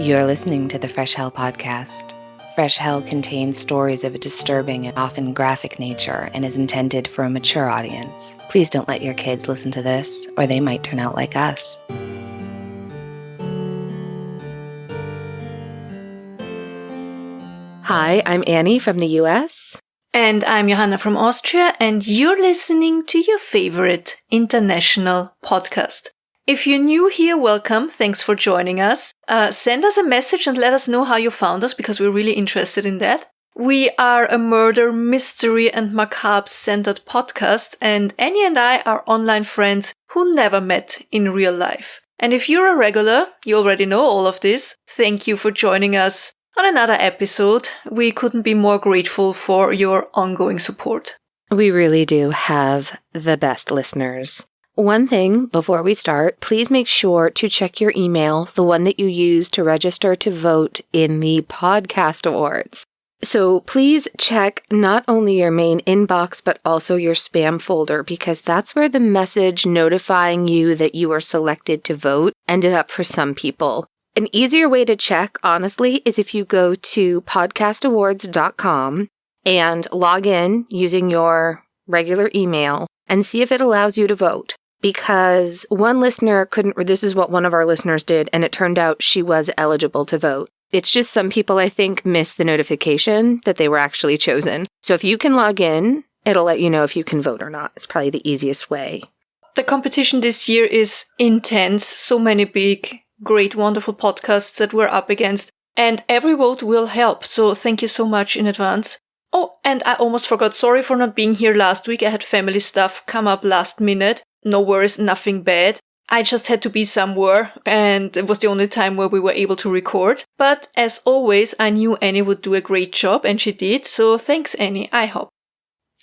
You're listening to the Fresh Hell podcast. Fresh Hell contains stories of a disturbing and often graphic nature and is intended for a mature audience. Please don't let your kids listen to this, or they might turn out like us. Hi, I'm Annie from the US. And I'm Johanna from Austria, and you're listening to your favorite international podcast. If you're new here, welcome. Thanks for joining us. Send us a message and let us know how you found us, because we're really interested in that. We are a murder, mystery, and macabre-centered podcast, and Annie and I are online friends who never met in real life. And if you're a regular, you already know all of this. Thank you for joining us on another episode. We couldn't be more grateful for your ongoing support. We really do have the best listeners. One thing before we start, please make sure to check your email, the one that you use to register to vote in the podcast awards. So please check not only your main inbox, but also your spam folder, because that's where the message notifying you that you are selected to vote ended up for some people. An easier way to check, honestly, is if you go to podcastawards.com and log in using your regular email and see if it allows you to vote. Because one listener this is what one of our listeners did, and it turned out she was eligible to vote. It's just some people, I think, missed the notification that they were actually chosen. So if you can log in, it'll let you know if you can vote or not. It's probably the easiest way. The competition this year is intense. So many big, great, wonderful podcasts that we're up against. And every vote will help. So thank you so much in advance. Oh, and I almost forgot. Sorry for not being here last week. I had family stuff come up last minute. No worries, nothing bad. I just had to be somewhere, and it was the only time where we were able to record. But as always, I knew Annie would do a great job, and she did. So thanks, Annie. I hope.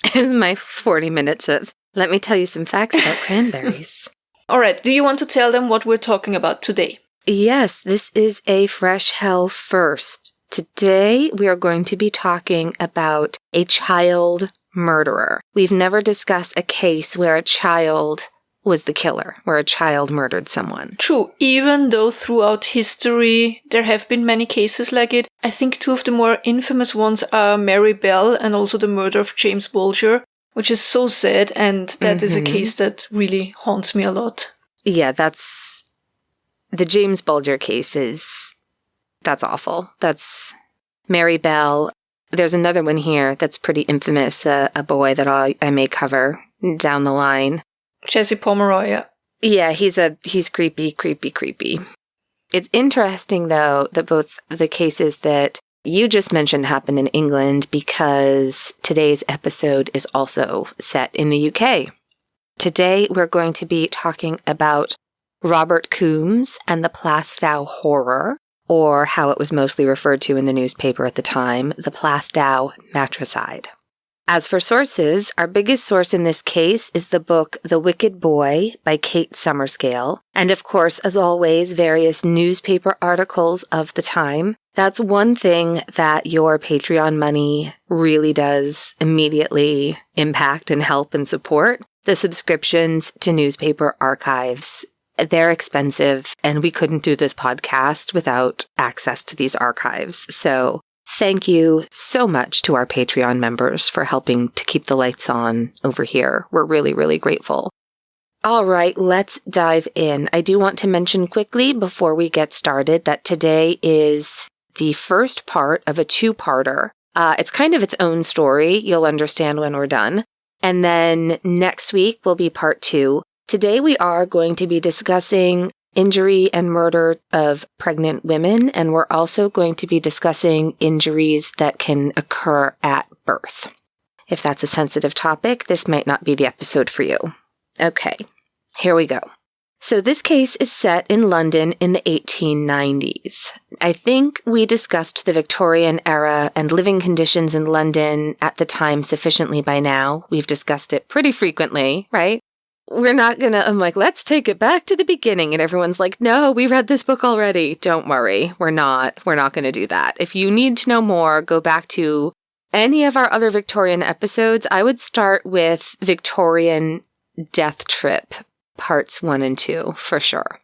This is my 40 minutes of, let me tell you some facts about cranberries. All right. Do you want to tell them what we're talking about today? Yes, this is a Fresh Hell first. Today, we are going to be talking about a child murderer. We've never discussed a case where a child was the killer, where a child murdered someone. True, even though throughout history there have been many cases like it. I think two of the more infamous ones are Mary Bell and also the murder of James Bulger, which is so sad, and that is a case that really haunts me a lot. Yeah, that's... The James Bulger case that's awful. That's Mary Bell. There's another one here that's pretty infamous, a boy that I may cover down the line. Jesse Pomeroy, yeah. Yeah, he's creepy. It's interesting, though, that both the cases that you just mentioned happen in England, because today's episode is also set in the UK. Today, we're going to be talking about Robert Coombs and the Plaistow Horror, or how it was mostly referred to in the newspaper at the time, the Plaistow Matricide. As for sources, our biggest source in this case is the book The Wicked Boy by Kate Summerscale, and of course, as always, various newspaper articles of the time. That's one thing that your Patreon money really does immediately impact and help and support. The subscriptions to newspaper archives. They're expensive, and we couldn't do this podcast without access to these archives. So thank you so much to our Patreon members for helping to keep the lights on over here. We're really, really grateful. All right, let's dive in. I do want to mention quickly before we get started that today is the first part of a two-parter. It's kind of its own story. You'll understand when we're done. And then next week will be part 2. Today we are going to be discussing injury and murder of pregnant women, and we're also going to be discussing injuries that can occur at birth. If that's a sensitive topic, this might not be the episode for you. Okay, here we go. So this case is set in London in the 1890s. I think we discussed the Victorian era and living conditions in London at the time sufficiently by now. We've discussed it pretty frequently, right? We're not gonna, I'm like, let's take it back to the beginning. And everyone's like, no, we read this book already. Don't worry. We're not gonna do that. If you need to know more, go back to any of our other Victorian episodes. I would start with Victorian Death Trip, parts 1 and 2, for sure.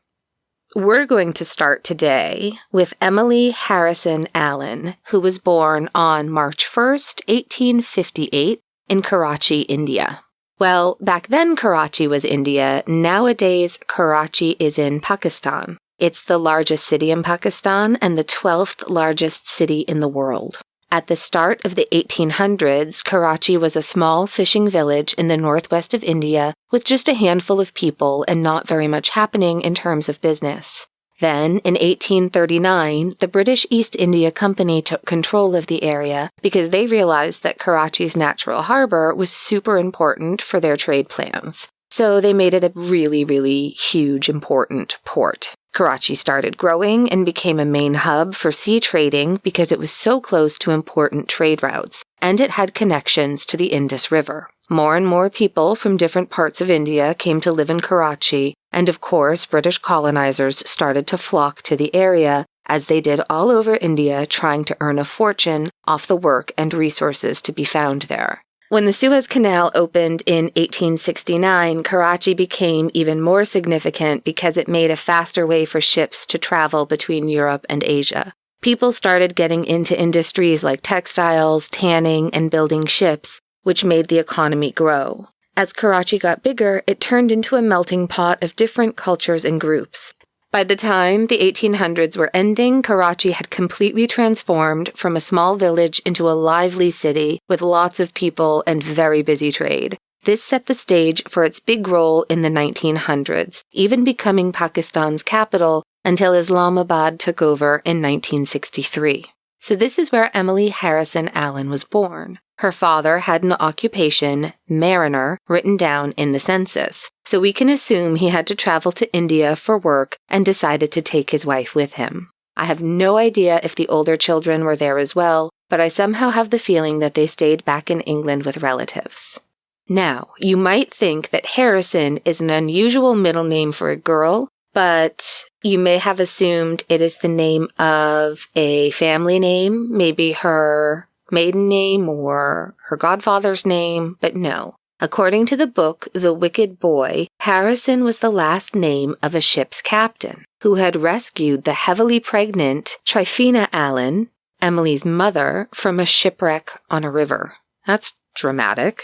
we're going to start today with Emily Harrison Allen, who was born on March 1st, 1858, in Karachi, India. Well, back then Karachi was India. Nowadays, Karachi is in Pakistan. It's the largest city in Pakistan and the 12th largest city in the world. At the start of the 1800s, Karachi was a small fishing village in the northwest of India with just a handful of people and not very much happening in terms of business. Then, in 1839, the British East India Company took control of the area because they realized that Karachi's natural harbor was super important for their trade plans. So they made it a really, really huge, important port. Karachi started growing and became a main hub for sea trading because it was so close to important trade routes, and it had connections to the Indus River. More and more people from different parts of India came to live in Karachi, and of course, British colonizers started to flock to the area, as they did all over India, trying to earn a fortune off the work and resources to be found there. When the Suez Canal opened in 1869, Karachi became even more significant because it made a faster way for ships to travel between Europe and Asia. People started getting into industries like textiles, tanning, and building ships, which made the economy grow. As Karachi got bigger, it turned into a melting pot of different cultures and groups. By the time the 1800s were ending, Karachi had completely transformed from a small village into a lively city with lots of people and very busy trade. This set the stage for its big role in the 1900s, even becoming Pakistan's capital until Islamabad took over in 1963. So this is where Emily Harrison Allen was born. Her father had an occupation, mariner, written down in the census, so we can assume he had to travel to India for work and decided to take his wife with him. I have no idea if the older children were there as well, but I somehow have the feeling that they stayed back in England with relatives. Now, you might think that Harrison is an unusual middle name for a girl, but you may have assumed it is the name of a family name, maybe her maiden name or her godfather's name, but no. According to the book The Wicked Boy, Harrison was the last name of a ship's captain who had rescued the heavily pregnant Tryphena Allen, Emily's mother, from a shipwreck on a river. That's dramatic.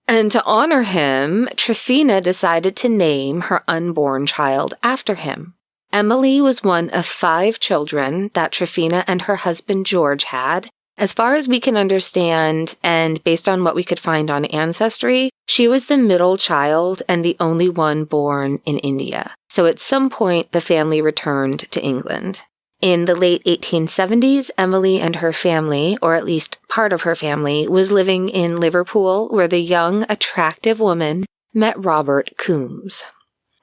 And to honor him, Tryphena decided to name her unborn child after him. Emily was one of 5 children that Tryphena and her husband George had. As far as we can understand, and based on what we could find on Ancestry, she was the middle child and the only one born in India. So at some point, the family returned to England. In the late 1870s, Emily and her family, or at least part of her family, was living in Liverpool, where the young, attractive woman met Robert Coombs.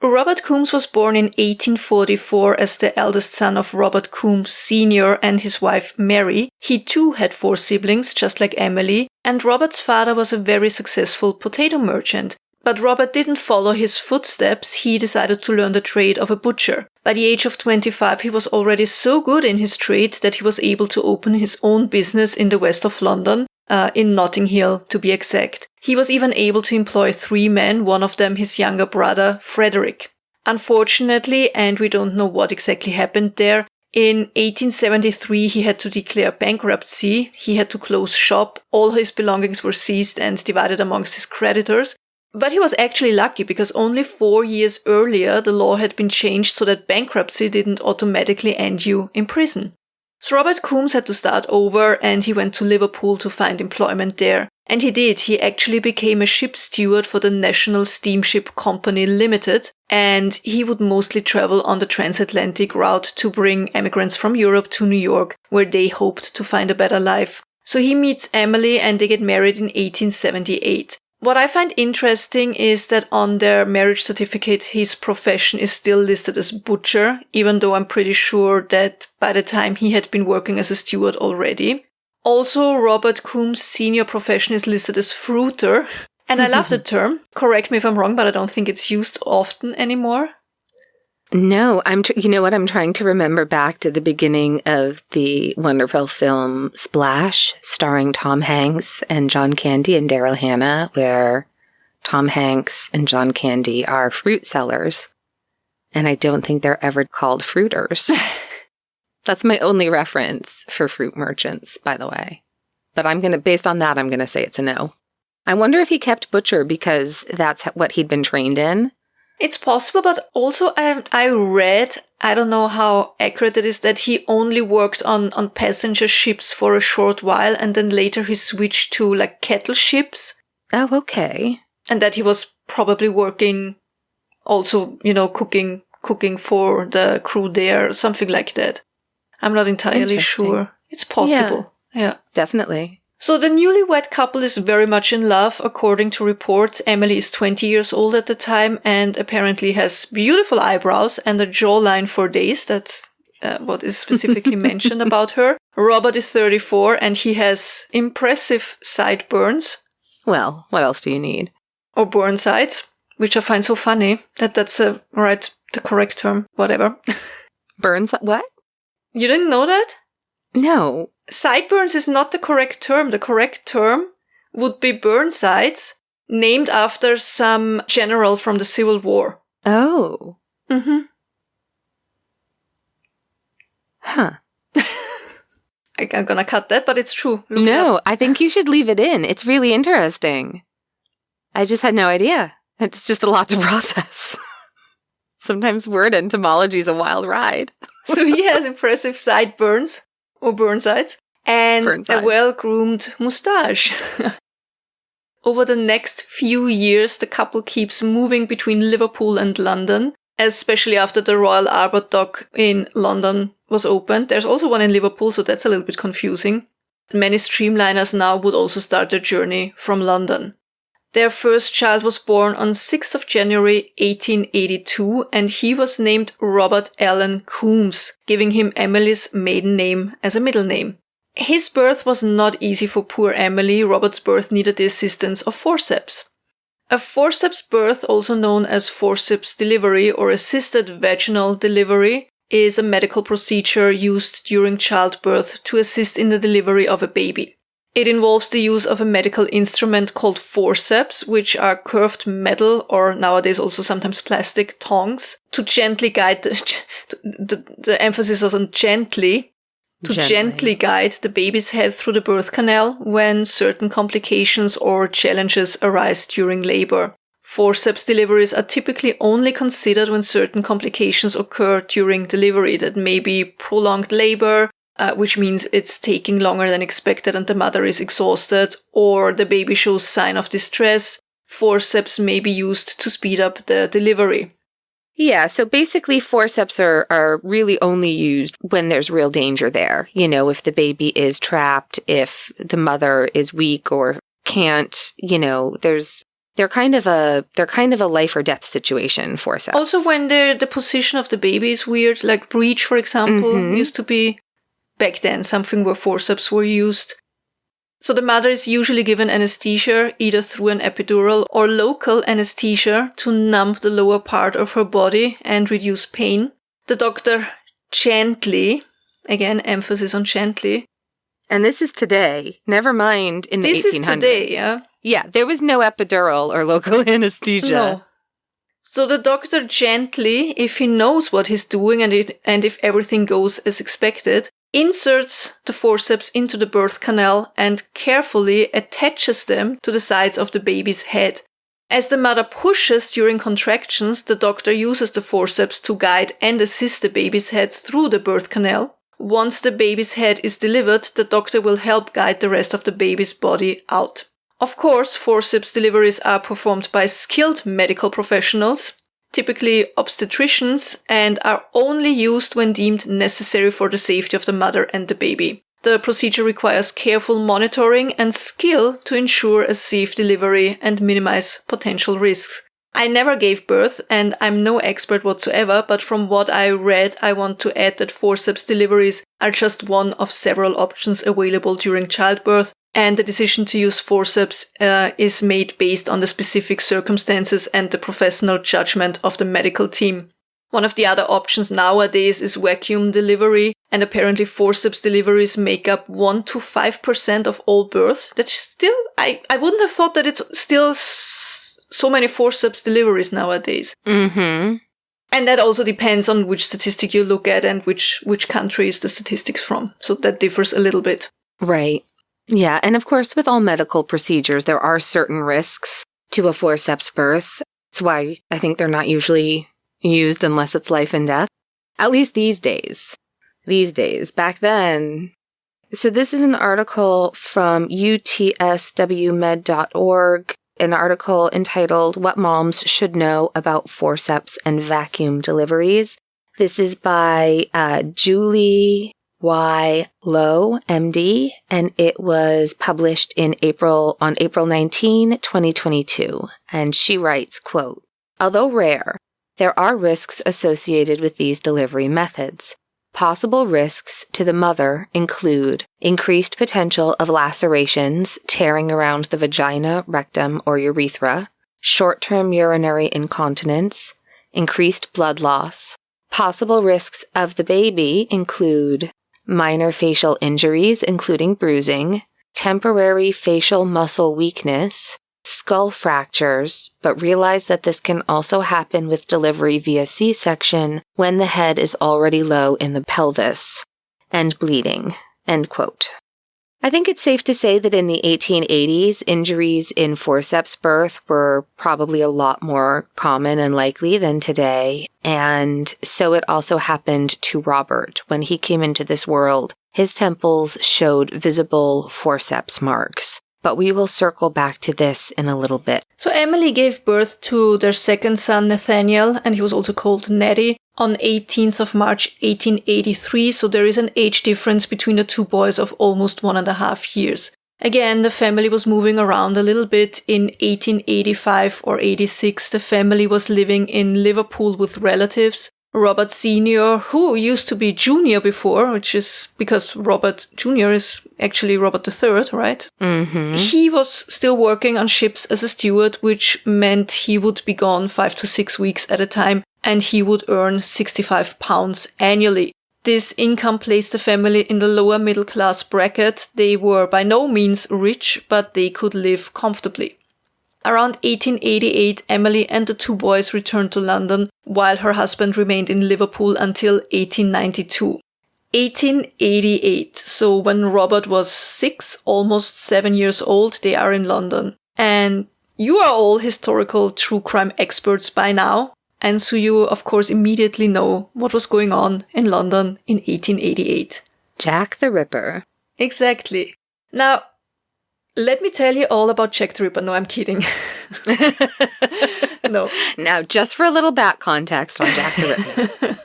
Robert Coombs was born in 1844 as the eldest son of Robert Coombs Sr. and his wife Mary. He too had 4 siblings, just like Emily, and Robert's father was a very successful potato merchant. But Robert didn't follow his footsteps. He decided to learn the trade of a butcher. By the age of 25, he was already so good in his trade that he was able to open his own business in the west of London, in Notting Hill to be exact. He was even able to employ 3 men, one of them his younger brother, Frederick. Unfortunately, and we don't know what exactly happened there, in 1873 he had to declare bankruptcy. He had to close shop. All his belongings were seized and divided amongst his creditors. But he was actually lucky because only 4 years earlier the law had been changed so that bankruptcy didn't automatically end you in prison. So Robert Coombs had to start over and he went to Liverpool to find employment there. And he did. He actually became a ship steward for the National Steamship Company Limited, and he would mostly travel on the transatlantic route to bring emigrants from Europe to New York, where they hoped to find a better life. So he meets Emily and they get married in 1878. What I find interesting is that on their marriage certificate, his profession is still listed as butcher, even though I'm pretty sure that by the time he had been working as a steward already. Also, Robert Coombs' senior profession is listed as fruiter, and I love the term. Correct me if I'm wrong, but I don't think it's used often anymore. No, you know what? I'm trying to remember back to the beginning of the wonderful film Splash, starring Tom Hanks and John Candy and Daryl Hannah, where Tom Hanks and John Candy are fruit sellers. And I don't think they're ever called fruiters. That's my only reference for fruit merchants, by the way. But based on that, I'm going to say it's a no. I wonder if he kept butcher because that's what he'd been trained in. It's possible, but also I read, I don't know how accurate it is, that he only worked on passenger ships for a short while, and then later he switched to like cattle ships. Oh, okay. And that he was probably working also, cooking for the crew there, something like that. I'm not entirely sure. It's possible. Yeah. Definitely. So the newlywed couple is very much in love. According to reports, Emily is 20 years old at the time and apparently has beautiful eyebrows and a jawline for days. That's what is specifically mentioned about her. Robert is 34 and he has impressive sideburns. Well, what else do you need? Or burn sides, which I find so funny that's the correct term, whatever. Burns? What? You didn't know that? No. Sideburns is not the correct term. The correct term would be Burnsides, named after some general from the Civil War. Oh. Mm-hmm. Huh. I'm gonna cut that, but it's true. No, I think you should leave it in. It's really interesting. I just had no idea. It's just a lot to process. Sometimes word entomology is a wild ride. So he has impressive sideburns. Or Burnsides, and a well-groomed moustache. Over the next few years, the couple keeps moving between Liverpool and London, especially after the Royal Albert Dock in London was opened. There's also one in Liverpool, so that's a little bit confusing. Many streamliners now would also start their journey from London. Their first child was born on 6th of January 1882, and he was named Robert Allen Coombes, giving him Emily's maiden name as a middle name. His birth was not easy for poor Emily. Robert's birth needed the assistance of forceps. A forceps birth, also known as forceps delivery or assisted vaginal delivery, is a medical procedure used during childbirth to assist in the delivery of a baby. It involves the use of a medical instrument called forceps, which are curved metal or nowadays also sometimes plastic tongs to gently guide the emphasis is on gently guide the baby's head through the birth canal when certain complications or challenges arise during labor. Forceps deliveries are typically only considered when certain complications occur during delivery. That may be prolonged labor, which means it's taking longer than expected and the mother is exhausted, or the baby shows sign of distress. Forceps may be used to speed up the delivery. Yeah, so basically forceps are really only used when there's real danger there. If the baby is trapped, if the mother is weak or can't, they're kind of a life or death situation, forceps. Also when the position of the baby is weird, like breech, for example, used to be back then something where forceps were used. So the mother is usually given anesthesia, either through an epidural or local anesthesia to numb the lower part of her body and reduce pain. The doctor gently, again, emphasis on gently. And this is today, never mind in the 1800s. This is today, yeah. Yeah, there was no epidural or local anesthesia. No. So the doctor gently, if he knows what he's doing and if everything goes as expected, inserts the forceps into the birth canal and carefully attaches them to the sides of the baby's head. As the mother pushes during contractions, the doctor uses the forceps to guide and assist the baby's head through the birth canal. Once the baby's head is delivered, the doctor will help guide the rest of the baby's body out. Of course, forceps deliveries are performed by skilled medical professionals, typically obstetricians, and are only used when deemed necessary for the safety of the mother and the baby. The procedure requires careful monitoring and skill to ensure a safe delivery and minimize potential risks. I never gave birth and I'm no expert whatsoever, but from what I read, I want to add that forceps deliveries are just one of several options available during childbirth, and the decision to use forceps is made based on the specific circumstances and the professional judgment of the medical team. One of the other options nowadays is vacuum delivery, and apparently forceps deliveries make up 1 to 5% of all births. That's still, I wouldn't have thought that it's still so many forceps deliveries nowadays. Mm-hmm. And that also depends on which statistic you look at and which country is the statistics from. So that differs a little bit. Right. Yeah. And of course, with all medical procedures, there are certain risks to a forceps birth. That's why I think they're not usually used unless it's life and death. At least these days. Back then. So this is an article from utswmed.org, an article entitled What Moms Should Know About Forceps and Vacuum Deliveries. This is by Julie Y. Lowe, MD, and it was published on April 19, 2022. And she writes, quote, "Although rare, there are risks associated with these delivery methods. Possible risks to the mother include increased potential of lacerations, tearing around the vagina, rectum, or urethra, short-term urinary incontinence, increased blood loss. Possible risks of the baby include minor facial injuries, including bruising, temporary facial muscle weakness, skull fractures, but realize that this can also happen with delivery via C-section when the head is already low in the pelvis, and bleeding." End quote. I think it's safe to say that in the 1880s, injuries in forceps birth were probably a lot more common and likely than today, and so it also happened to Robert. When he came into this world, his temples showed visible forceps marks. But we will circle back to this in a little bit. So Emily gave birth to their second son, Nathaniel, and he was also called Neddy, on 18th of March, 1883. So there is an age difference between the two boys of almost 1.5 years. Again, the family was moving around a little bit. In 1885 or 86, the family was living in Liverpool with relatives. Robert Sr., who used to be Junior before, which is because Robert Jr. is actually Robert III, right? Mm-hmm. He was still working on ships as a steward, which meant he would be gone 5 to 6 weeks at a time, and he would earn £65 annually. This income placed the family in the lower middle class bracket. They were by no means rich, but they could live comfortably. Around 1888, Emily and the two boys returned to London, while her husband remained in Liverpool until 1892. 1888, so when Robert was 6, almost 7 years old, they are in London. And you are all historical true crime experts by now, and so you, of course, immediately know what was going on in London in 1888. Jack the Ripper. Exactly. Now, let me tell you all about Jack the Ripper. No, I'm kidding. No. Now, just for a little back context on Jack the Ripper.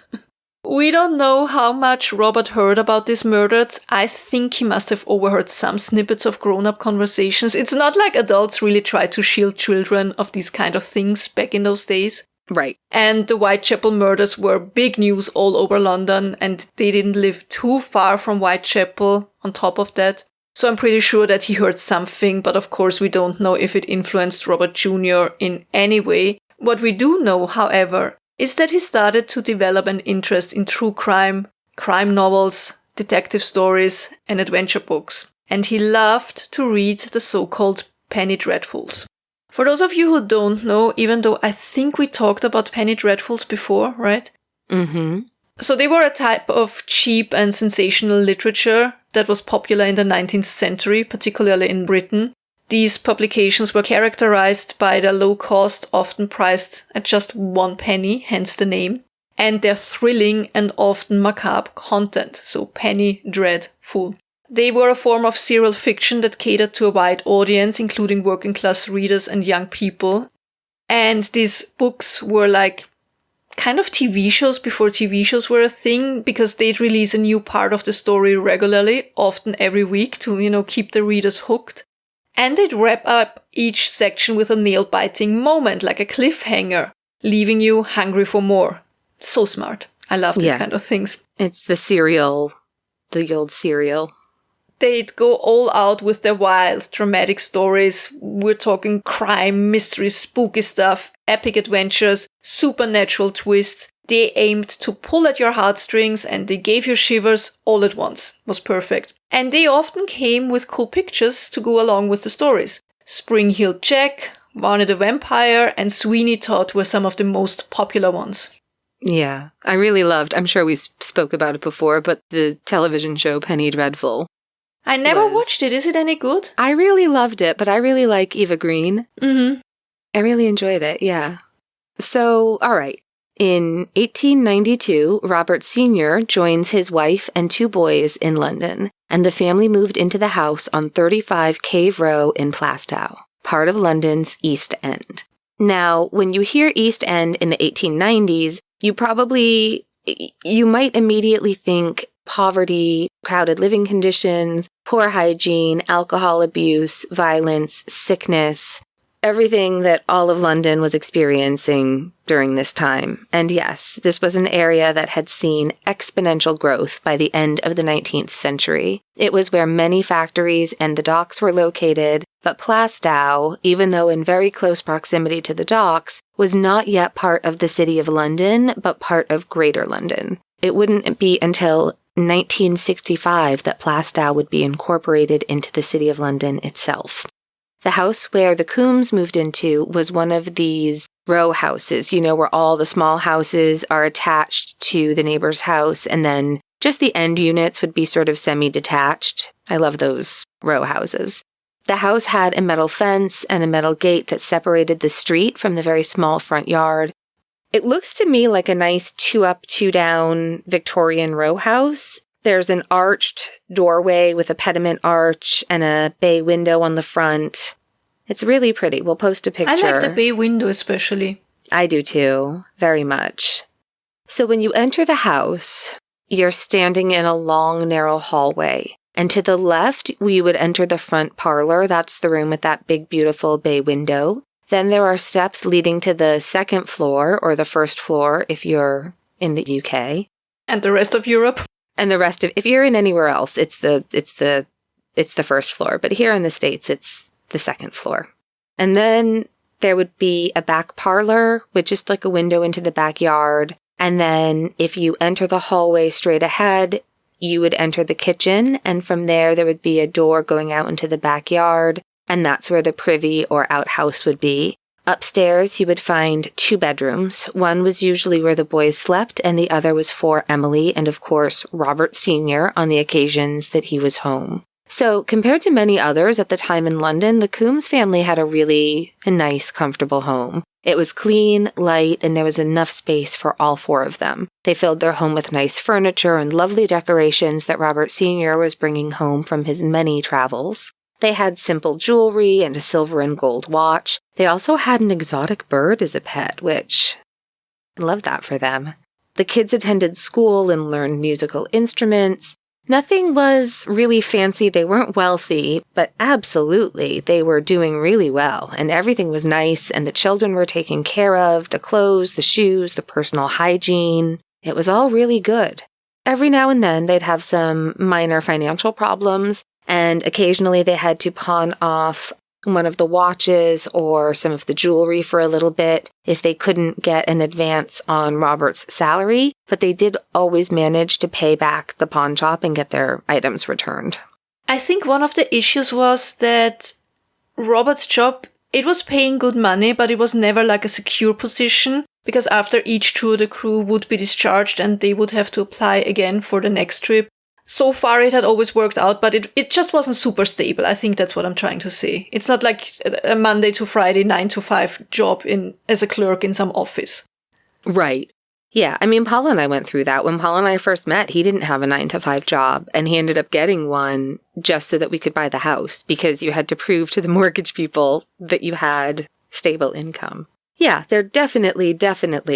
We don't know how much Robert heard about these murders. I think he must have overheard some snippets of grown-up conversations. It's not like adults really tried to shield children of these kind of things back in those days. Right. And the Whitechapel murders were big news all over London, and they didn't live too far from Whitechapel on top of that. So I'm pretty sure that he heard something, but of course we don't know if it influenced Robert Jr. in any way. What we do know, however, is that he started to develop an interest in true crime, crime novels, detective stories, and adventure books. And he loved to read the so-called penny dreadfuls. For those of you who don't know, even though I think we talked about penny dreadfuls before, right? Mm-hmm. So they were a type of cheap and sensational literature that was popular in the 19th century, particularly in Britain. These publications were characterized by their low cost, often priced at just 1 penny, hence the name, and their thrilling and often macabre content, so penny dreadful. They were a form of serial fiction that catered to a wide audience, including working class readers and young people. And these books were like kind of TV shows before TV shows were a thing, because they'd release a new part of the story regularly, often every week, to, keep the readers hooked. And they'd wrap up each section with a nail-biting moment, like a cliffhanger, leaving you hungry for more. So smart. I love these kind of things. It's the old serial. They'd go all out with their wild, dramatic stories. We're talking crime, mystery, spooky stuff, epic adventures, supernatural twists. They aimed to pull at your heartstrings, and they gave you shivers all at once. It was perfect. And they often came with cool pictures to go along with the stories. Spring-Heeled Jack, Varney the Vampire, and Sweeney Todd were some of the most popular ones. Yeah, I really loved, I'm sure we spoke about it before, but the television show Penny Dreadful. I never watched it. Is it any good? I really loved it, but I really like Eva Green. Mm-hmm. I really enjoyed it, yeah. So, all right. In 1892, Robert Sr. joins his wife and 2 boys in London, and the family moved into the house on 35 Cave Row in Plaistow, part of London's East End. Now, when you hear East End in the 1890s, you might immediately think poverty, crowded living conditions, poor hygiene, alcohol abuse, violence, sickness, everything that all of London was experiencing during this time. And yes, this was an area that had seen exponential growth by the end of the 19th century. It was where many factories and the docks were located, but Plaistow, even though in very close proximity to the docks, was not yet part of the City of London, but part of Greater London. It wouldn't be until 1965 that Plaistow would be incorporated into the City of London itself. The house where the Coombes moved into was one of these row houses, where all the small houses are attached to the neighbor's house, and then just the end units would be sort of semi-detached. I love those row houses. The house had a metal fence and a metal gate that separated the street from the very small front yard. It looks to me like a nice 2-up, 2-down Victorian row house. There's an arched doorway with a pediment arch and a bay window on the front. It's really pretty. We'll post a picture. I like the bay window especially. I do too, very much. So when you enter the house, you're standing in a long, narrow hallway. And to the left, we would enter the front parlor. That's the room with that big, beautiful bay window. Then there are steps leading to the second floor, or the first floor if you're in the UK. And the rest of Europe. And the rest of, if you're in anywhere else, it's the first floor. But here in the States, it's the second floor. And then there would be a back parlor with just like a window into the backyard. And then if you enter the hallway straight ahead, you would enter the kitchen. And from there would be a door going out into the backyard. And that's where the privy or outhouse would be. Upstairs, you would find 2 bedrooms. One was usually where the boys slept, and the other was for Emily and, of course, Robert Sr. on the occasions that he was home. So, compared to many others at the time in London, the Coombes family had a nice, comfortable home. It was clean, light, and there was enough space for all 4 of them. They filled their home with nice furniture and lovely decorations that Robert Sr. was bringing home from his many travels. They had simple jewelry and a silver and gold watch. They also had an exotic bird as a pet, which I love that for them. The kids attended school and learned musical instruments. Nothing was really fancy. They weren't wealthy, but absolutely, they were doing really well, and everything was nice, and the children were taken care of, the clothes, the shoes, the personal hygiene. It was all really good. Every now and then, they'd have some minor financial problems, and occasionally they had to pawn off one of the watches or some of the jewelry for a little bit if they couldn't get an advance on Robert's salary, but they did always manage to pay back the pawn shop and get their items returned. I think one of the issues was that Robert's job, it was paying good money, but it was never like a secure position, because after each tour the crew would be discharged and they would have to apply again for the next trip. So far it had always worked out, but it just wasn't super stable. I think that's what I'm trying to say. It's not like a Monday to Friday, 9 to 5 job as a clerk in some office. Right. Yeah, I mean, Paul and I went through that. When Paul and I first met, he didn't have a 9 to 5 job, and he ended up getting one just so that we could buy the house, because you had to prove to the mortgage people that you had stable income. Yeah, they're definitely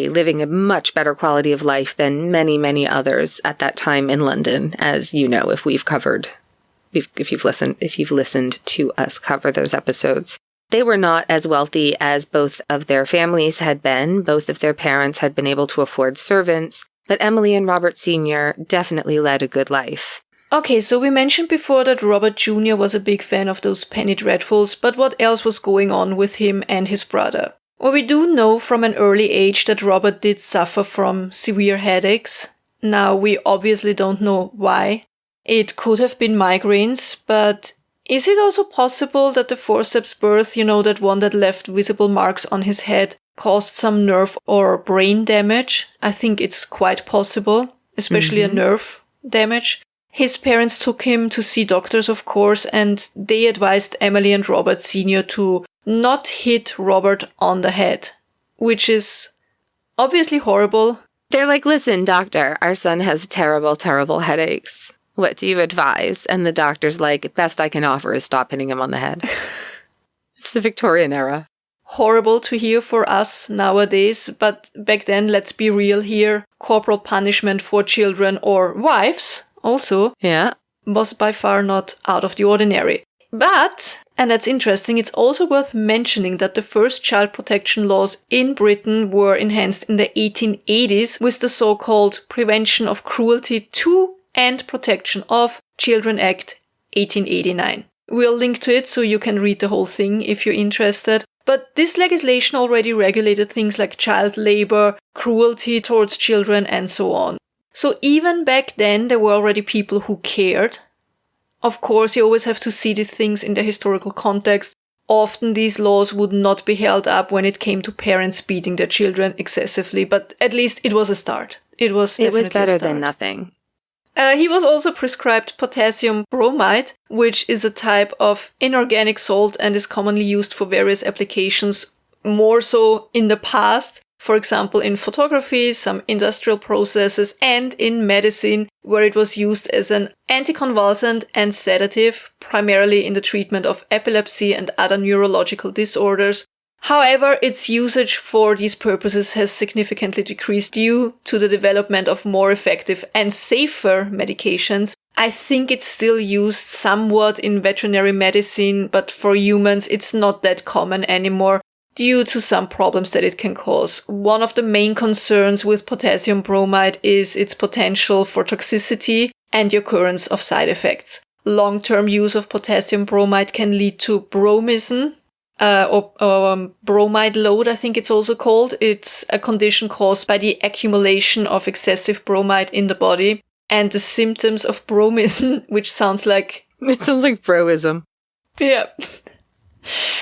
living a much better quality of life than many, many others at that time in London, as you know, if you've listened to us cover those episodes. They were not as wealthy as both of their families had been. Both of their parents had been able to afford servants, but Emily and Robert Sr. definitely led a good life. Okay, so we mentioned before that Robert Jr. was a big fan of those Penny Dreadfuls, but what else was going on with him and his brother? Well, we do know from an early age that Robert did suffer from severe headaches. Now, we obviously don't know why. It could have been migraines, but is it also possible that the forceps birth, that one that left visible marks on his head, caused some nerve or brain damage. I think it's quite possible, especially a nerve damage. His parents took him to see doctors, of course, and they advised Emily and Robert Sr. to not hit Robert on the head, which is obviously horrible. They're like, listen, doctor, our son has terrible, terrible headaches. What do you advise? And the doctor's like, best I can offer is stop hitting him on the head. It's the Victorian era. Horrible to hear for us nowadays, but back then, let's be real here, corporal punishment for children or wives also was by far not out of the ordinary. But, and that's interesting, it's also worth mentioning that the first child protection laws in Britain were enhanced in the 1880s with the so-called Prevention of Cruelty to and Protection of Children Act 1889. We'll link to it so you can read the whole thing if you're interested. But this legislation already regulated things like child labor, cruelty towards children, and so on. So even back then, there were already people who cared. Of course, you always have to see these things in the historical context. Often these laws would not be held up when it came to parents beating their children excessively, but at least it was a start. It was better than nothing. He was also prescribed potassium bromide, which is a type of inorganic salt and is commonly used for various applications, more so in the past. For example, in photography, some industrial processes, and in medicine, where it was used as an anticonvulsant and sedative, primarily in the treatment of epilepsy and other neurological disorders. However, its usage for these purposes has significantly decreased due to the development of more effective and safer medications. I think it's still used somewhat in veterinary medicine, but for humans it's not that common anymore due to some problems that it can cause. One of the main concerns with potassium bromide is its potential for toxicity and the occurrence of side effects. Long-term use of potassium bromide can lead to bromism, or bromide load, I think it's also called. It's a condition caused by the accumulation of excessive bromide in the body. And the symptoms of bromism, which sounds like... It sounds like broism. Yeah.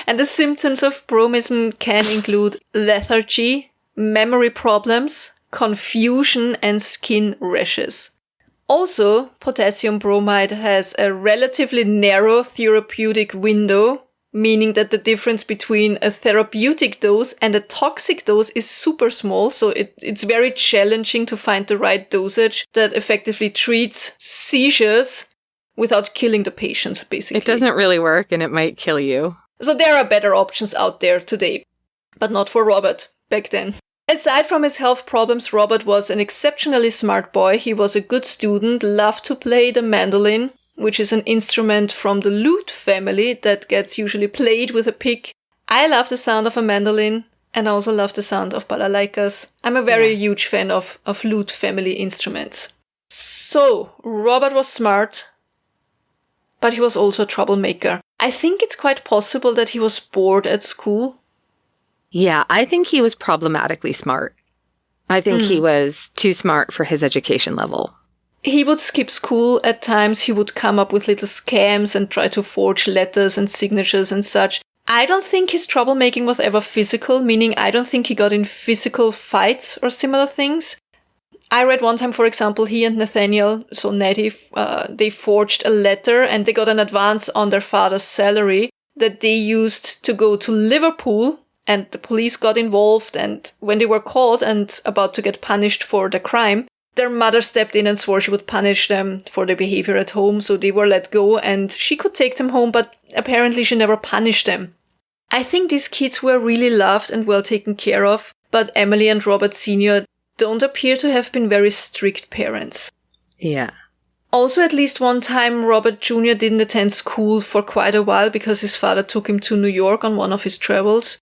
And the symptoms of bromism can include lethargy, memory problems, confusion, and skin rashes. Also, potassium bromide has a relatively narrow therapeutic window, meaning that the difference between a therapeutic dose and a toxic dose is super small, so it's very challenging to find the right dosage that effectively treats seizures without killing the patients, basically. It doesn't really work, and it might kill you. So there are better options out there today, but not for Robert back then. Aside from his health problems, Robert was an exceptionally smart boy. He was a good student, loved to play the mandolin, which is an instrument from the lute family that gets usually played with a pick. I love the sound of a mandolin, and I also love the sound of balalaikas. I'm a very huge fan of lute family instruments. So, Robert was smart, but he was also a troublemaker. I think it's quite possible that he was bored at school. Yeah, I think he was problematically smart. I think he was too smart for his education level. He would skip school at times. He would come up with little scams and try to forge letters and signatures and such. I don't think his troublemaking was ever physical, meaning I don't think he got in physical fights or similar things. I read one time, for example, he and Nathaniel, so Nettie, they forged a letter and they got an advance on their father's salary that they used to go to Liverpool, and the police got involved, and when they were caught and about to get punished for the crime, their mother stepped in and swore she would punish them for their behavior at home, so they were let go and she could take them home, but apparently she never punished them. I think these kids were really loved and well taken care of, but Emily and Robert Sr. don't appear to have been very strict parents. Yeah. Also, at least one time, Robert Jr. didn't attend school for quite a while because his father took him to New York on one of his travels.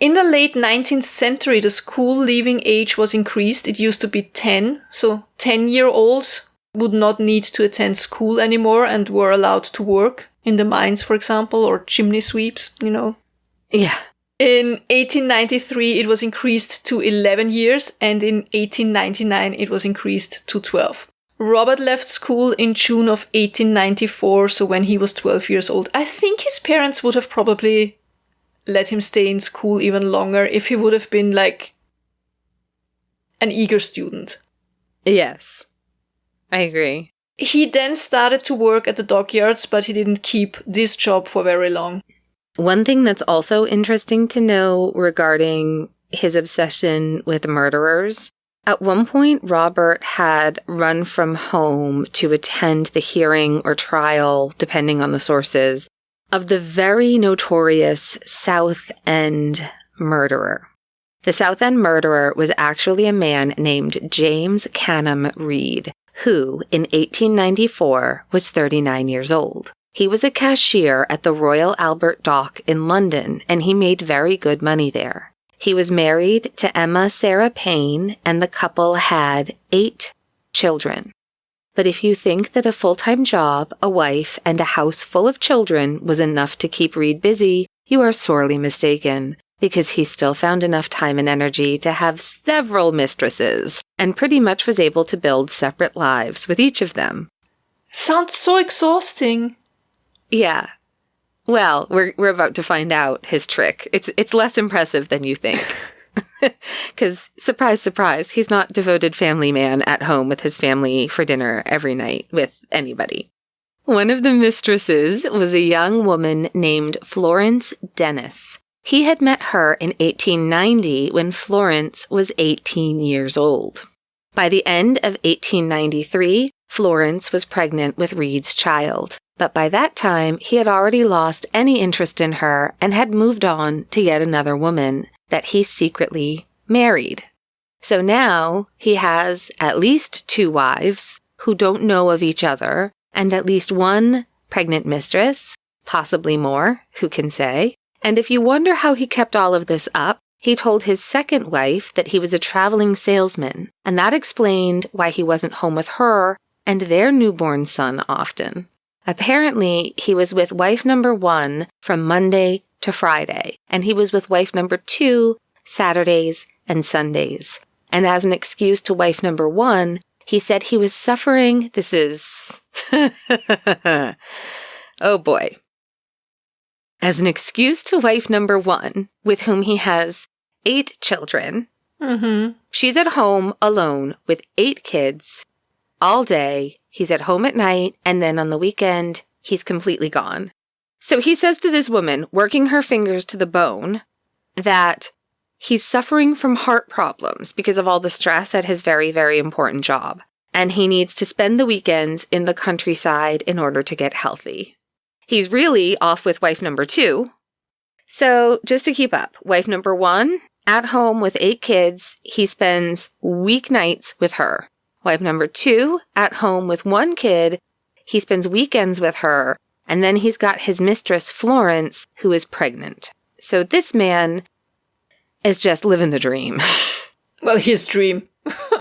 In the late 19th century, the school leaving age was increased. It used to be 10, so 10-year-olds would not need to attend school anymore and were allowed to work in the mines, for example, or chimney sweeps, you know. Yeah. In 1893, it was increased to 11 years, and in 1899, it was increased to 12. Robert left school in June of 1894, so when he was 12 years old. I think his parents would have probably let him stay in school even longer if he would have been like an eager student. Yes, I agree. He then started to work at the dockyards, but he didn't keep this job for very long. One thing that's also interesting to know regarding his obsession with murderers, at one point Robert had run from home to attend the hearing or trial, depending on the sources, of the very notorious Southend Murderer. The Southend Murderer was actually a man named James Canham Reed, who, in 1894, was 39 years old. He was a cashier at the Royal Albert Dock in London, and he made very good money there. He was married to Emma Sarah Payne, and the couple had 8 children. But if you think that a full-time job, a wife, and a house full of children was enough to keep Reed busy, you are sorely mistaken, because he still found enough time and energy to have several mistresses, and pretty much was able to build separate lives with each of them. Sounds so exhausting. Yeah. Well, we're about to find out his trick. It's less impressive than you think. Because, surprise, surprise, he's not devoted family man at home with his family for dinner every night with anybody. One of the mistresses was a young woman named Florence Dennis. He had met her in 1890 when Florence was 18 years old. By the end of 1893, Florence was pregnant with Reed's child. But by that time, he had already lost any interest in her and had moved on to yet another woman that he secretly married. So now he has at least 2 wives who don't know of each other, and at least 1 pregnant mistress, possibly more, who can say. And if you wonder how he kept all of this up, he told his second wife that he was a traveling salesman, and that explained why he wasn't home with her and their newborn son often. Apparently, he was with wife number 1 from Monday to Friday, and he was with wife number 2 Saturdays and Sundays. And as an excuse to wife number 1, he said he was suffering, this is, oh boy. As an excuse to wife number 1, with whom he has 8 children, she's at home alone with 8 kids all day. He's at home at night, and then on the weekend, he's completely gone. So he says to this woman, working her fingers to the bone, that he's suffering from heart problems because of all the stress at his very, very important job. And he needs to spend the weekends in the countryside in order to get healthy. He's really off with wife number 2. So just to keep up, wife number 1, at home with 8 kids, he spends weeknights with her. Wife number 2, at home with 1 kid, he spends weekends with her, and then he's got his mistress, Florence, who is pregnant. So this man is just living the dream. Well, his dream.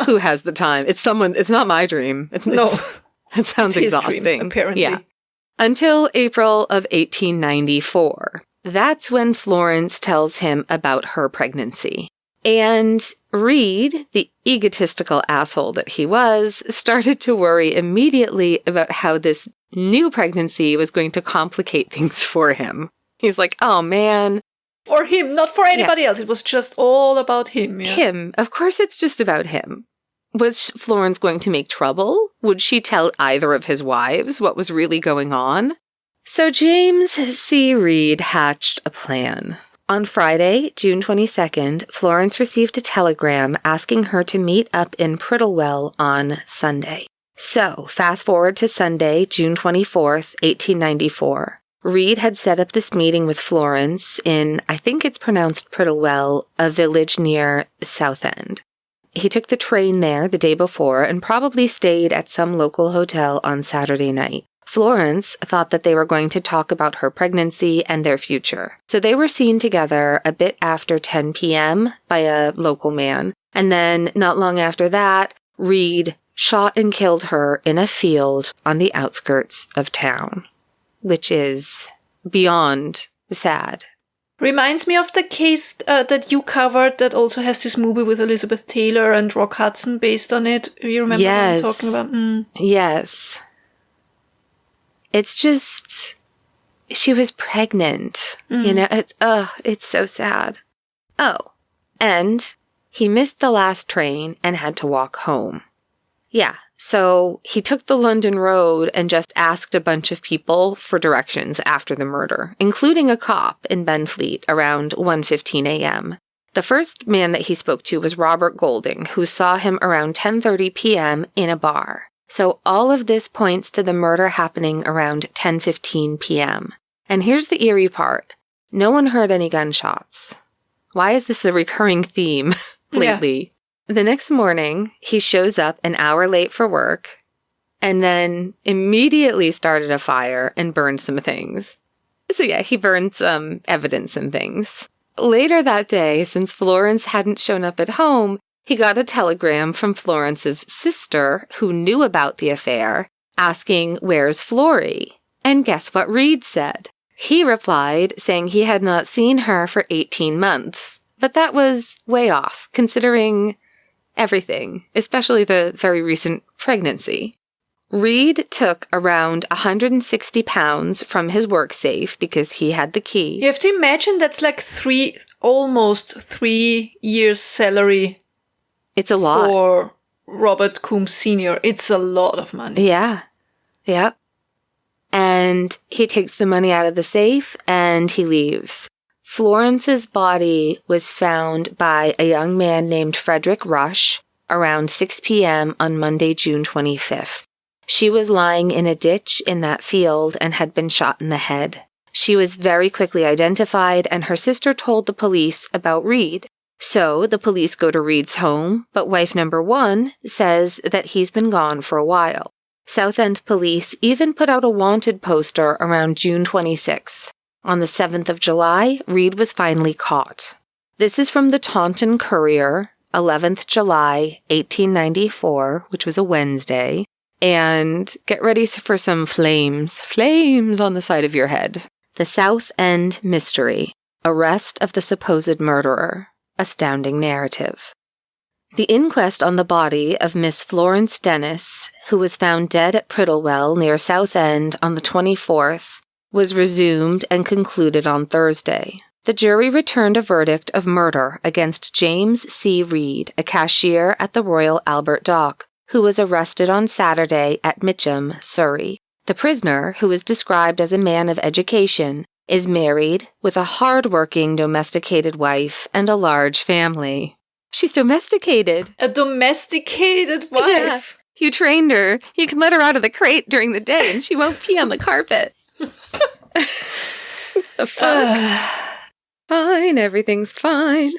Who has the time? It's not my dream. It sounds exhausting. Dream, apparently. Yeah. Until April of 1894. That's when Florence tells him about her pregnancy. And Reed, the egotistical asshole that he was, started to worry immediately about how this new pregnancy was going to complicate things for him. He's like, oh man. For him, not for anybody else. It was just all about him. Yeah. Him. Of course it's just about him. Was Florence going to make trouble? Would she tell either of his wives what was really going on? So James C. Reed hatched a plan. On Friday, June 22nd, Florence received a telegram asking her to meet up in Prittlewell on Sunday. So, fast forward to Sunday, June 24th, 1894. Reed had set up this meeting with Florence in, I think it's pronounced Prittlewell, a village near Southend. He took the train there the day before and probably stayed at some local hotel on Saturday night. Florence thought that they were going to talk about her pregnancy and their future. So they were seen together a bit after 10 p.m. by a local man. And then, not long after that, Reed shot and killed her in a field on the outskirts of town, which is beyond sad. Reminds me of the case that you covered that also has this movie with Elizabeth Taylor and Rock Hudson based on it. You remember what I'm talking about? Yes. It's just, She was pregnant. It's so sad. Oh, and he missed the last train and had to walk home. Yeah, so he took the London Road and just asked a bunch of people for directions after the murder, including a cop in Benfleet around 1:15 a.m. The first man that he spoke to was Robert Golding, who saw him around 10:30 p.m. in a bar. So all of this points to the murder happening around 10:15 p.m. And here's the eerie part. No one heard any gunshots. Why is this a recurring theme lately? Yeah. The next morning, he shows up an hour late for work and then immediately started a fire and burned some things. So yeah, he burned some evidence and things. Later that day, since Florence hadn't shown up at home, he got a telegram from Florence's sister, who knew about the affair, asking, "Where's Florrie?" And guess what Reed said? He replied, saying he had not seen her for 18 months. But that was way off, considering everything, especially the very recent pregnancy. Reed took around 160 pounds from his work safe because he had the key. You have to imagine that's like almost 3 years' salary. It's a lot. For Robert Coombs Sr. It's a lot of money. Yeah. Yep. And he takes the money out of the safe and he leaves. Florence's body was found by a young man named Frederick Rush around 6 p.m. on Monday, June 25th. She was lying in a ditch in that field and had been shot in the head. She was very quickly identified, and her sister told the police about Reed. So the police go to Reed's home, but wife number 1 says that he's been gone for a while. Southend police even put out a wanted poster around June 26th. On the 7th of July, Reed was finally caught. This is from the Taunton Courier, 11th July, 1894, which was a Wednesday. And get ready for some flames on the side of your head. The Southend Mystery, Arrest of the Supposed Murderer, Astounding Narrative. The inquest on the body of Miss Florence Dennis, who was found dead at Prittlewell near Southend on the 24th, was resumed and concluded on Thursday. The jury returned a verdict of murder against James C. Reed, a cashier at the Royal Albert Dock, who was arrested on Saturday at Mitcham, Surrey. The prisoner, who is described as a man of education, is married with a hard-working domesticated wife and a large family. She's domesticated. A domesticated wife? Yeah. You trained her. You can let her out of the crate during the day and she won't pee on the carpet. The fuck? Fine, everything's fine.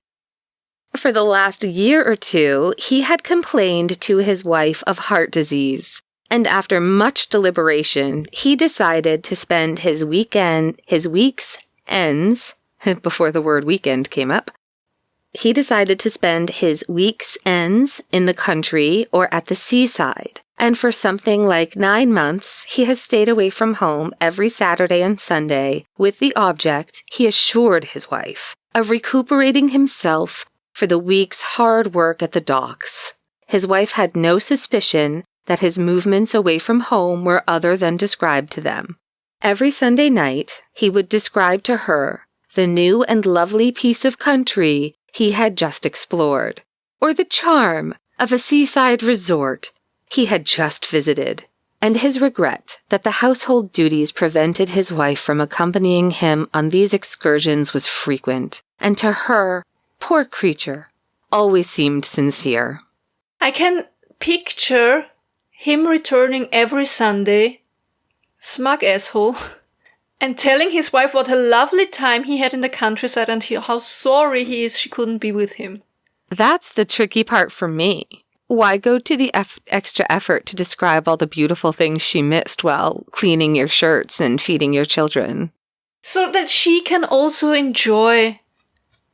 For the last year or two, he had complained to his wife of heart disease, and after much deliberation, he decided to spend his week's ends, before the word weekend came up, he decided to spend his week's ends in the country or at the seaside. And for something like 9 months, he has stayed away from home every Saturday and Sunday with the object, he assured his wife, of recuperating himself for the week's hard work at the docks. His wife had no suspicion that his movements away from home were other than described to them. Every Sunday night, he would describe to her the new and lovely piece of country he had just explored, or the charm of a seaside resort he had just visited, and his regret that the household duties prevented his wife from accompanying him on these excursions was frequent, and to her, poor creature, always seemed sincere. I can picture him returning every Sunday, smug asshole, and telling his wife what a lovely time he had in the countryside and how sorry he is she couldn't be with him. That's the tricky part for me. Why go to the extra effort to describe all the beautiful things she missed while cleaning your shirts and feeding your children? So that she can also enjoy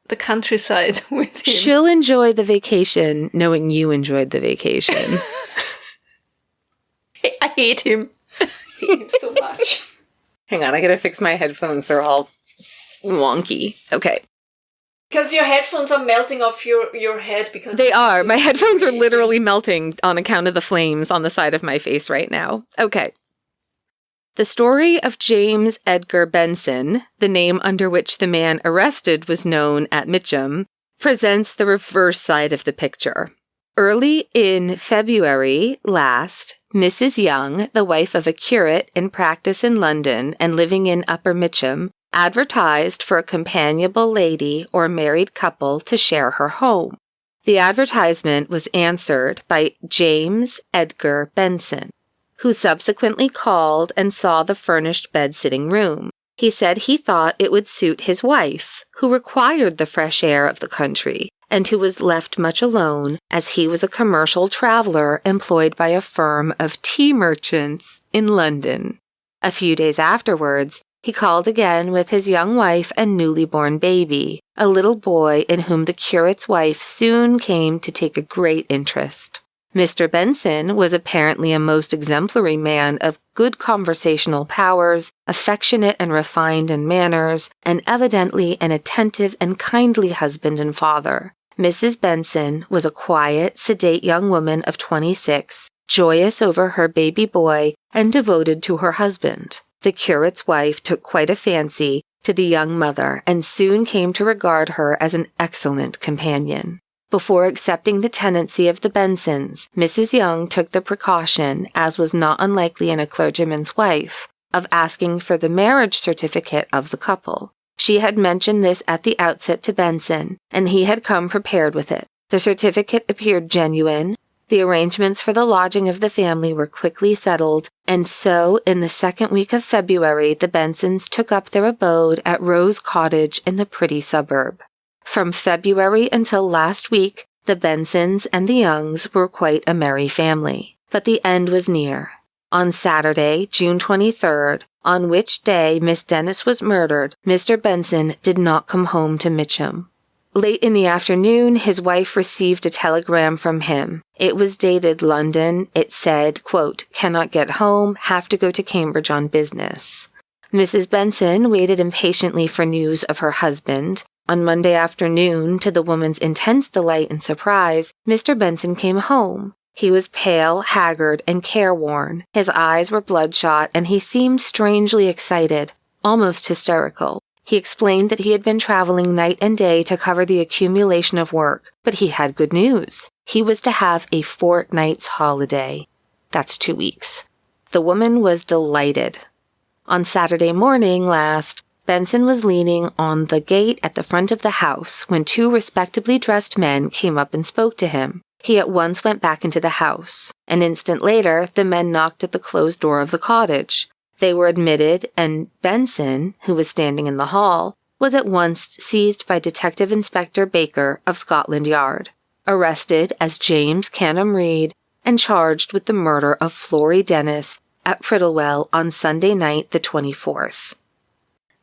the countryside with him. She'll enjoy the vacation knowing you enjoyed the vacation. I hate him. I hate him so much. Hang on, I gotta fix my headphones. They're all wonky. Okay. Because your headphones are melting off your head because... They are. My headphones are literally melting on account of the flames on the side of my face right now. Okay. The story of James Edgar Benson, the name under which the man arrested was known at Mitcham, presents the reverse side of the picture. Early in February last, Mrs. Young, the wife of a curate in practice in London and living in Upper Mitcham, advertised for a companionable lady or married couple to share her home. The advertisement was answered by James Edgar Benson, who subsequently called and saw the furnished bed-sitting room. He said he thought it would suit his wife, who required the fresh air of the country, and who was left much alone as he was a commercial traveler employed by a firm of tea merchants in London. A few days afterwards, he called again with his young wife and newly born baby, a little boy in whom the curate's wife soon came to take a great interest. Mr. Benson was apparently a most exemplary man of good conversational powers, affectionate and refined in manners, and evidently an attentive and kindly husband and father. Mrs. Benson was a quiet, sedate young woman of 26, joyous over her baby boy and devoted to her husband. The curate's wife took quite a fancy to the young mother and soon came to regard her as an excellent companion. Before accepting the tenancy of the Bensons, Mrs. Young took the precaution, as was not unlikely in a clergyman's wife, of asking for the marriage certificate of the couple. She had mentioned this at the outset to Benson, and he had come prepared with it. The certificate appeared genuine. The arrangements for the lodging of the family were quickly settled, and so, in the second week of February, the Bensons took up their abode at Rose Cottage in the pretty suburb. From February until last week, the Bensons and the Youngs were quite a merry family. But the end was near. On Saturday, June 23rd, on which day Miss Dennis was murdered, Mr. Benson did not come home to Mitcham. Late in the afternoon, his wife received a telegram from him. It was dated London. It said, quote, "Cannot get home, have to go to Cambridge on business." Mrs. Benson waited impatiently for news of her husband. On Monday afternoon, to the woman's intense delight and surprise, Mr. Benson came home. He was pale, haggard, and careworn. His eyes were bloodshot, and he seemed strangely excited, almost hysterical. He explained that he had been traveling night and day to cover the accumulation of work, but he had good news. He was to have a fortnight's holiday. That's 2 weeks. The woman was delighted. On Saturday morning last, Benson was leaning on the gate at the front of the house when 2 respectably dressed men came up and spoke to him. He at once went back into the house. An instant later, the men knocked at the closed door of the cottage. They were admitted, and Benson, who was standing in the hall, was at once seized by Detective Inspector Baker of Scotland Yard, arrested as James Canham Reed, and charged with the murder of Florence Dennis at Prittlewell on Sunday night, the 24th.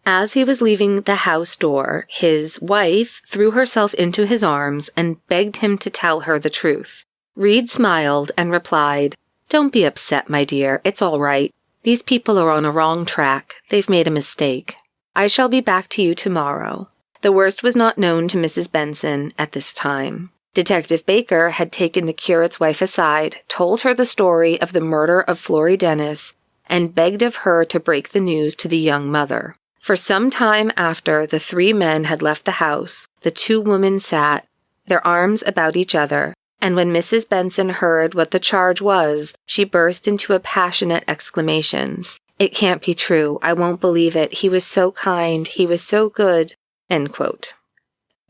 As he was leaving the house door, his wife threw herself into his arms and begged him to tell her the truth. Reed smiled and replied, "Don't be upset, my dear. It's all right. These people are on a wrong track. They've made a mistake. I shall be back to you tomorrow." The worst was not known to Mrs. Benson at this time. Detective Baker had taken the curate's wife aside, told her the story of the murder of Florence Dennis, and begged of her to break the news to the young mother. For some time after the 3 men had left the house, the 2 women sat, their arms about each other, and when Mrs. Benson heard what the charge was, she burst into a passionate exclamations. "It can't be true. I won't believe it. He was so kind. He was so good." End quote.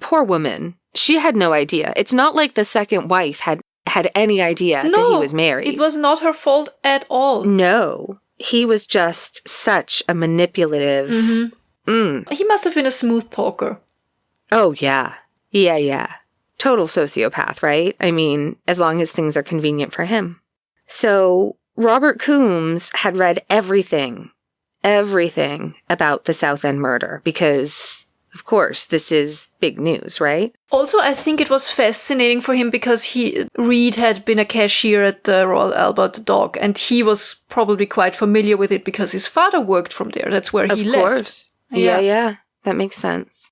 Poor woman. She had no idea. It's not like the second wife had any idea that he was married. It was not her fault at all. No. He was just such a manipulative... He must have been a smooth talker. Oh, yeah. Yeah. Total sociopath, right? I mean, as long as things are convenient for him. So, Robert Coombs had read everything about the Southend murder because, of course, this is big news, right? Also, I think it was fascinating for him because Reed had been a cashier at the Royal Albert Dock, and he was probably quite familiar with it because his father worked from there. That's where he left. Of course. Yeah. That makes sense.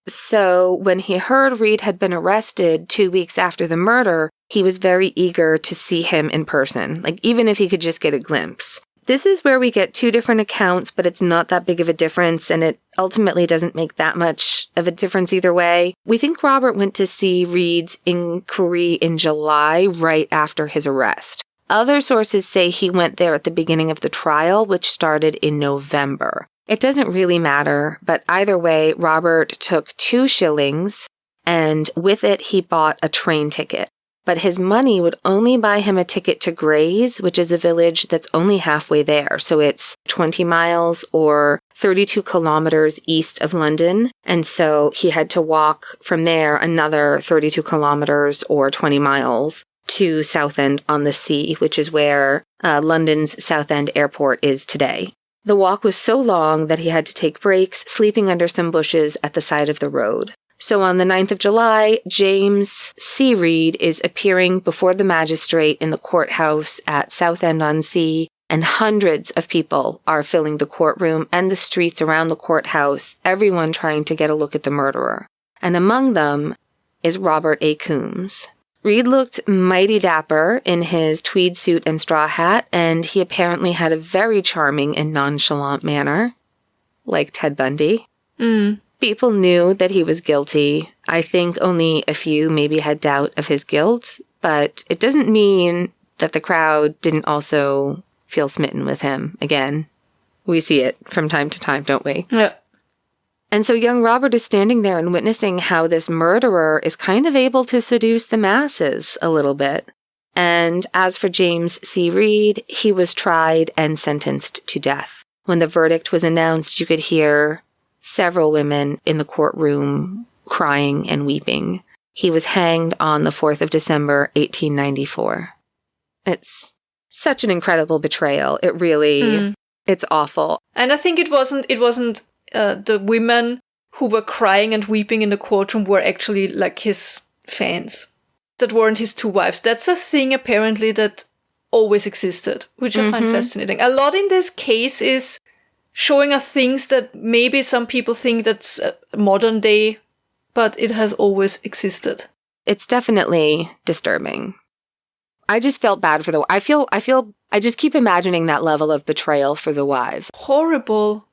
So, when he heard Reed had been arrested 2 weeks after the murder, he was very eager to see him in person, like even if he could just get a glimpse. This is where we get two different accounts, but it's not that big of a difference, and it ultimately doesn't make that much of a difference either way. We think Robert went to see Reed's inquiry in July, right after his arrest. Other sources say he went there at the beginning of the trial, which started in November. It doesn't really matter, but either way, Robert took 2 shillings, and with it he bought a train ticket. But his money would only buy him a ticket to Grays, which is a village that's only halfway there. So it's 20 miles or 32 kilometers east of London. And so he had to walk from there another 32 kilometers or 20 miles to Southend on the Sea, which is where London's Southend Airport is today. The walk was so long that he had to take breaks, sleeping under some bushes at the side of the road. So on the 9th of July, James C. Reed is appearing before the magistrate in the courthouse at Southend-on-Sea, and hundreds of people are filling the courtroom and the streets around the courthouse, everyone trying to get a look at the murderer. And among them is Robert A. Coombs. Reed looked mighty dapper in his tweed suit and straw hat, and he apparently had a very charming and nonchalant manner, like Ted Bundy. People knew that he was guilty. I think only a few maybe had doubt of his guilt, but it doesn't mean that the crowd didn't also feel smitten with him again. We see it from time to time, don't we? Yeah. And so young Robert is standing there and witnessing how this murderer is kind of able to seduce the masses a little bit. And as for James C. Reed, he was tried and sentenced to death. When the verdict was announced, you could hear several women in the courtroom crying and weeping. He was hanged on the 4th of December, 1894. It's such an incredible betrayal. It really, it's awful. And I think it wasn't the women who were crying and weeping in the courtroom were actually like his fans. That weren't his 2 wives. That's a thing apparently that always existed, which I find fascinating. A lot in this case is showing us things that maybe some people think that's modern day, but it has always existed. It's definitely disturbing. I just felt bad for I just keep imagining that level of betrayal for the wives. Horrible.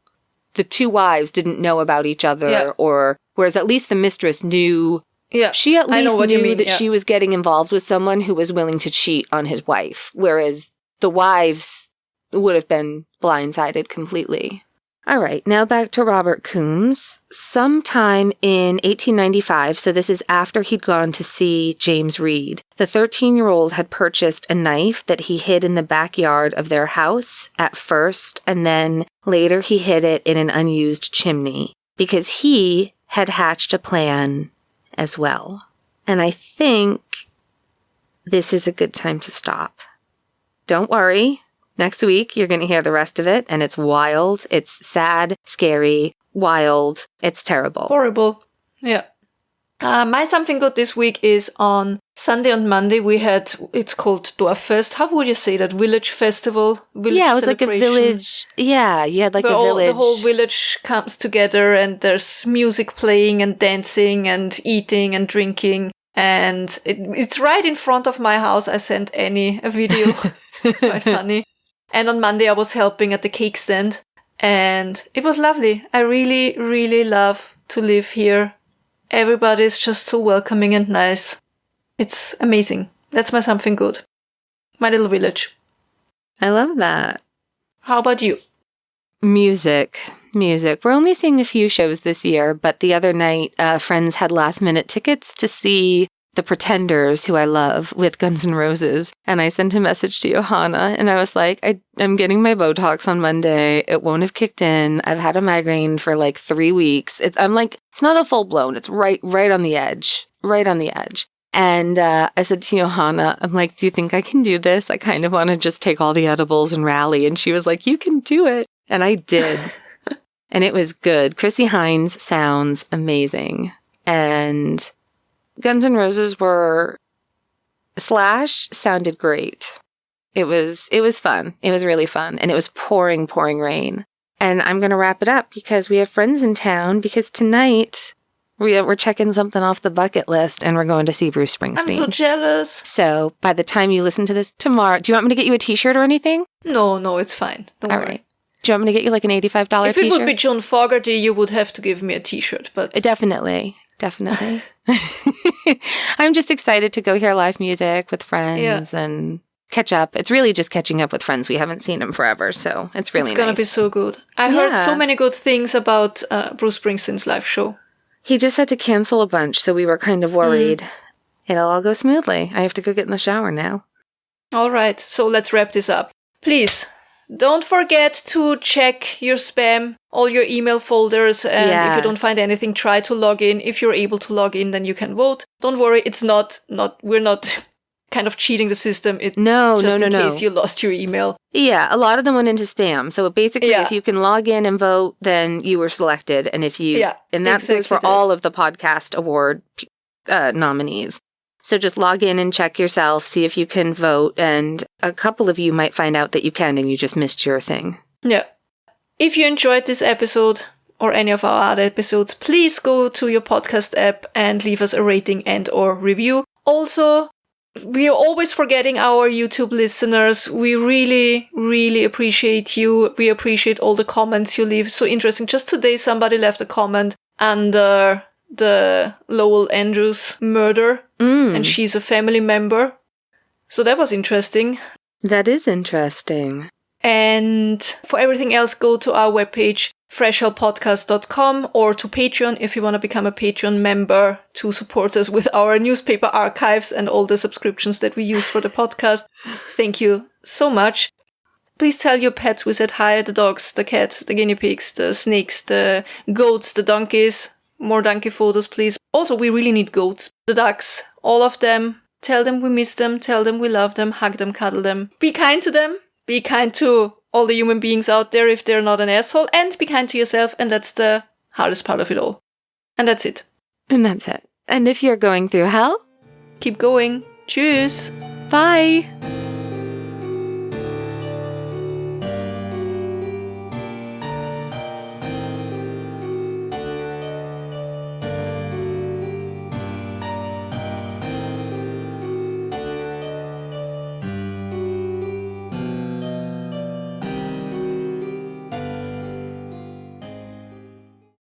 The 2 wives didn't know about each other, whereas at least the mistress knew. Yeah, she at least knew that she was getting involved with someone who was willing to cheat on his wife, whereas the wives would have been blindsided completely. All right, now back to Robert Coombs. Sometime in 1895, so this is after he'd gone to see James Reed, the 13-year-old had purchased a knife that he hid in the backyard of their house at first, and then later he hid it in an unused chimney, because he had hatched a plan as well. And I think this is a good time to stop. Don't worry. Next week, you're going to hear the rest of it, and it's wild, it's sad, scary, wild, it's terrible. Horrible. Yeah. My something good this week is on Sunday and Monday we had, it's called Dorffest. How would you say that? Village festival? Village it was like a village. Yeah, you had like a village. The whole village comes together and there's music playing and dancing and eating and drinking. And it's right in front of my house. I sent Annie a video. Quite funny. And on Monday I was helping at the cake stand. And it was lovely. I really, really love to live here. Everybody's just so welcoming and nice. It's amazing. That's my something good. My little village. I love that. How about you? Music. We're only seeing a few shows this year, but the other night, friends had last-minute tickets to see The Pretenders, who I love, with Guns N' Roses. And I sent a message to Johanna, and I was like, I'm getting my Botox on Monday. It won't have kicked in. I've had a migraine for like 3 weeks. I'm like, it's not a full-blown. It's right on the edge. Right on the edge. And I said to Johanna, I'm like, do you think I can do this? I kind of want to just take all the edibles and rally. And she was like, you can do it. And I did. And it was good. Chrissy Hines sounds amazing. And Guns N' Roses Slash sounded great. It was fun. It was really fun. And it was pouring rain. And I'm going to wrap it up because we have friends in town, because tonight We're checking something off the bucket list, and we're going to see Bruce Springsteen. I'm so jealous. So by the time you listen to this tomorrow, do you want me to get you a t-shirt or anything? No, it's fine. Don't worry. Right. Do you want me to get you like an $85 t-shirt? If it would be John Fogerty, you would have to give me a t-shirt, but... Definitely. I'm just excited to go hear live music with friends and catch up. It's really just catching up with friends. We haven't seen them forever, so it's really nice. It's going to be so good. I heard so many good things about Bruce Springsteen's live show. He just had to cancel a bunch, so we were kind of worried. It'll all go smoothly. I have to go get in the shower now. All right, so let's wrap this up. Please, don't forget to check your spam, all your email folders, and if you don't find anything, try to log in. If you're able to log in, then you can vote. Don't worry, it's we're not kind of cheating the system. No. In case you lost your email. Yeah, a lot of them went into spam. So basically, if you can log in and vote, then you were selected. And if you, and that goes for all of the podcast award nominees. So just log in and check yourself, see if you can vote. And a couple of you might find out that you can and you just missed your thing. Yeah. If you enjoyed this episode or any of our other episodes, please go to your podcast app and leave us a rating and or review. Also, we are always forgetting our YouTube listeners. We really, really appreciate you. We appreciate all the comments you leave. So interesting. Just today, somebody left a comment under the Lowell Andrews murder, and she's a family member. So that was interesting. That is interesting. And for everything else, go to our webpage, freshhellpodcast.com, or to Patreon if you want to become a Patreon member to support us with our newspaper archives and all the subscriptions that we use for the podcast. Thank you so much. Please tell your pets we said hi, the dogs, the cats, the guinea pigs, the snakes, the goats, the donkeys. More donkey photos, please. Also, we really need goats, the ducks, all of them. Tell them we miss them, tell them we love them, hug them, cuddle them. Be kind to them. Be kind to all the human beings out there if they're not an asshole, and be kind to yourself, and that's the hardest part of it all. And that's it. And if you're going through hell, keep going. Tschüss. Bye.